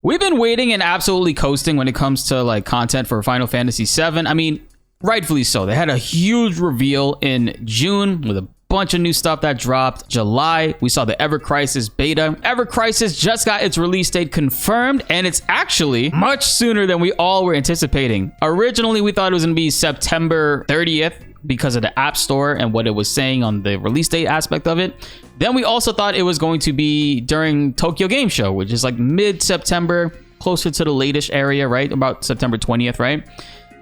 We've been waiting and absolutely coasting when it comes to like content for Final Fantasy VII. I mean, rightfully so. They had a huge reveal in June with a bunch of new stuff that dropped. July, we saw the Ever Crisis beta. Ever Crisis just got its release date confirmed, and it's actually much sooner than we all were anticipating. Originally, we thought it was going to be September 30th because of the App Store and what it was saying on the release date aspect of it. Then we also thought it was going to be during Tokyo Game Show, which is like mid-September, closer to the latest area, right? About September 20th, right?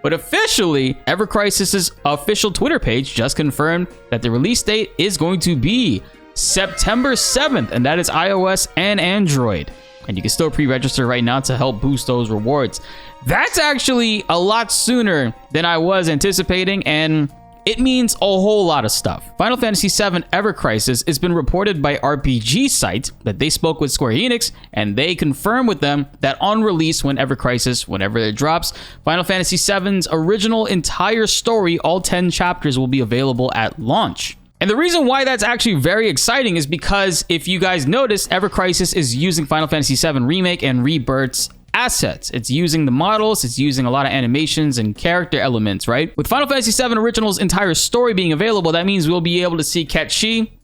But officially, Ever Crisis's official Twitter page just confirmed that the release date is going to be September 7th, and that is iOS and Android. And you can still pre-register right now to help boost those rewards. That's actually a lot sooner than I was anticipating, and it means a whole lot of stuff. Final Fantasy VII Ever Crisis has been reported by RPG Cait that they spoke with Square Enix, and they confirmed with them that on release when Ever Crisis, whenever it drops, Final Fantasy VII's original entire story, all 10 chapters, will be available at launch. And the reason why that's actually very exciting is because if you guys notice, Ever Crisis is using Final Fantasy VII Remake and Rebirth's assets. It's using the models, it's using a lot of animations and character elements, right? With Final Fantasy VII Original's entire story being available, that means we'll be able to see Cait,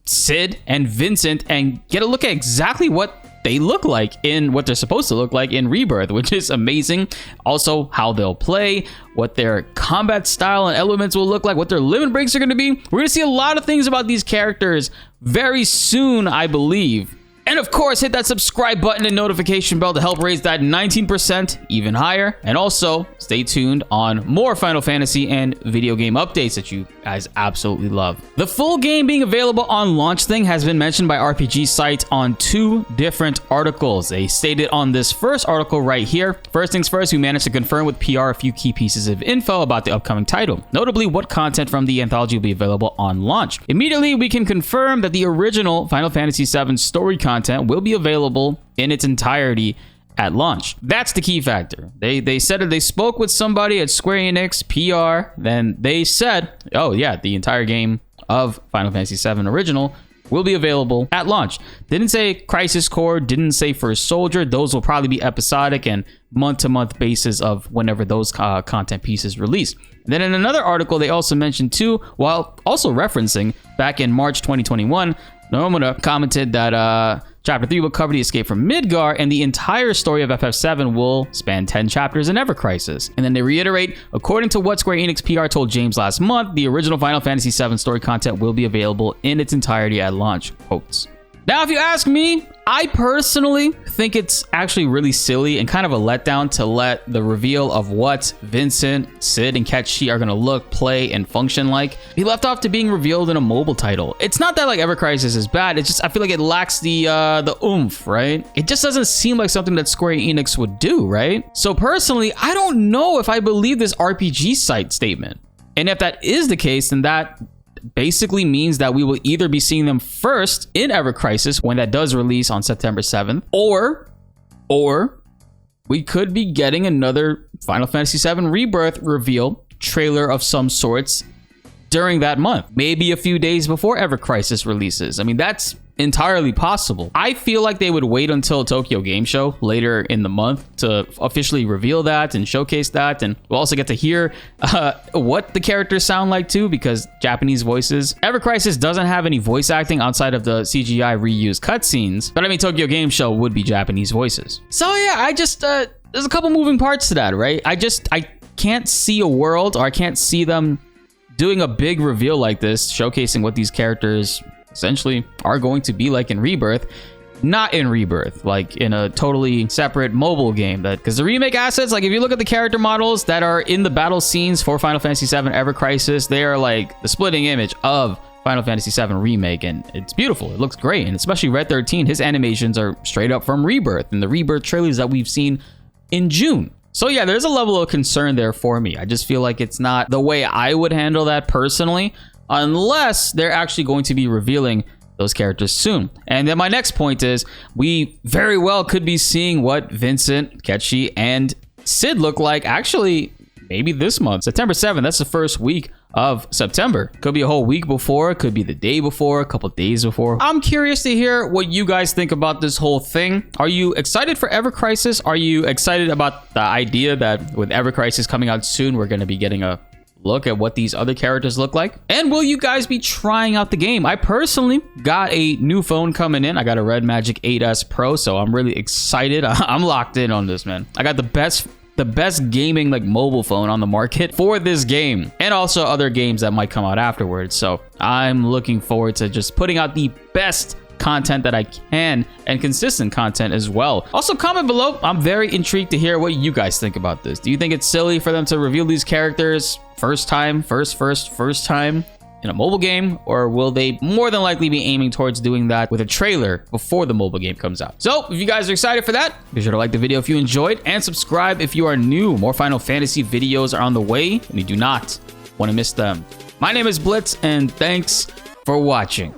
Cid, and Vincent and get a look at exactly what they look like in what they're supposed to look like in Rebirth, which is amazing. Also, how they'll play, what their combat style and elements will look like, what their limit breaks are going to be. We're going to see a lot of things about these characters very soon, I believe. And of course, hit that subscribe button and notification bell to help raise that 19% even higher. And also, stay tuned on more Final Fantasy and video game updates that you guys absolutely love. The full game being available on launch thing has been mentioned by RPG Cait on 2 different articles. They stated on this first article right here. First things first, we managed to confirm with PR a few key pieces of info about the upcoming title, notably what content from the anthology will be available on launch. Immediately, we can confirm that the original Final Fantasy VII story content will be available in its entirety at launch. That's the key factor. They said that they spoke with somebody at Square Enix PR, then they said, oh yeah, the entire game of Final Fantasy VII Original will be available at launch. Didn't say Crisis Core, didn't say First Soldier. Those will probably be episodic and month-to-month basis of whenever those content pieces release. Then in another article, they also mentioned too, while also referencing back in March 2021, Nomura commented that Chapter 3 will cover the escape from Midgar, and the entire story of FF7 will span 10 chapters in Ever Crisis. And then they reiterate, according to what Square Enix PR told James last month, the original Final Fantasy VII story content will be available in its entirety at launch. Quotes. Now, if you ask me, I personally think it's actually really silly and kind of a letdown to let the reveal of what Vincent, Cid, and Cait are going to look, play, and function like be left off to being revealed in a mobile title. It's not that like Ever Crisis is bad, it's just I feel like it lacks the oomph, right? It just doesn't seem like something that Square Enix would do, right? So personally, I don't know if I believe this RPG Cait statement. And if that is the case, then that basically means that we will either be seeing them first in Ever Crisis when that does release on September 7th, or we could be getting another Final Fantasy VII Rebirth reveal trailer of some sorts during that month, maybe a few days before Ever Crisis releases. I mean, that's entirely possible. I feel like they would wait until Tokyo Game Show later in the month to officially reveal that and showcase that, and we'll also get to hear what the characters sound like too, because Japanese voices. Ever Crisis doesn't have any voice acting outside of the CGI reused cutscenes, but I mean, Tokyo Game Show would be Japanese voices. So yeah, I just there's a couple moving parts to that, right? I can't see a world, or I can't see them doing a big reveal like this, showcasing what these characters essentially are going to be like in Rebirth, not in Rebirth, like in a totally separate mobile game. That because the remake assets, like if you look at the character models that are in the battle scenes for Final Fantasy VII Ever Crisis, they are like the splitting image of Final Fantasy VII Remake, and it's beautiful. It looks great, and especially Red 13, his animations are straight up from Rebirth and the Rebirth trailers that we've seen in June. So yeah, there's a level of concern there for me. I just feel like it's not the way I would handle that personally, unless they're actually going to be revealing those characters soon. And then my next point is, we very well could be seeing what Vincent, Cait, and Cid look like actually maybe this month. September 7th, that's the first week of September. Could be a whole week before, could be the day before, a couple days before. I'm curious to hear what you guys think about this whole thing. Are you excited for Ever Crisis? Are you excited about the idea that with Ever Crisis coming out soon, we're going to be getting a look at what these other characters look like? And will you guys be trying out the game? I personally got a new phone coming in. I got a Red Magic 8S Pro, so I'm really excited. I'm locked in on this, man. I got the best gaming like mobile phone on the market for this game, and also other games that might come out afterwards. So I'm looking forward to just putting out the best content that I can, and consistent content as well. Also, comment below. I'm very intrigued to hear what you guys think about this. Do you think it's silly for them to reveal these characters first time in a mobile game, or will they more than likely be aiming towards doing that with a trailer before the mobile game comes out? So if you guys are excited for that, be sure to like the video if you enjoyed, and subscribe if you are new. More Final Fantasy videos are on the way, and you do not want to miss them. My name is BltzZ, and thanks for watching.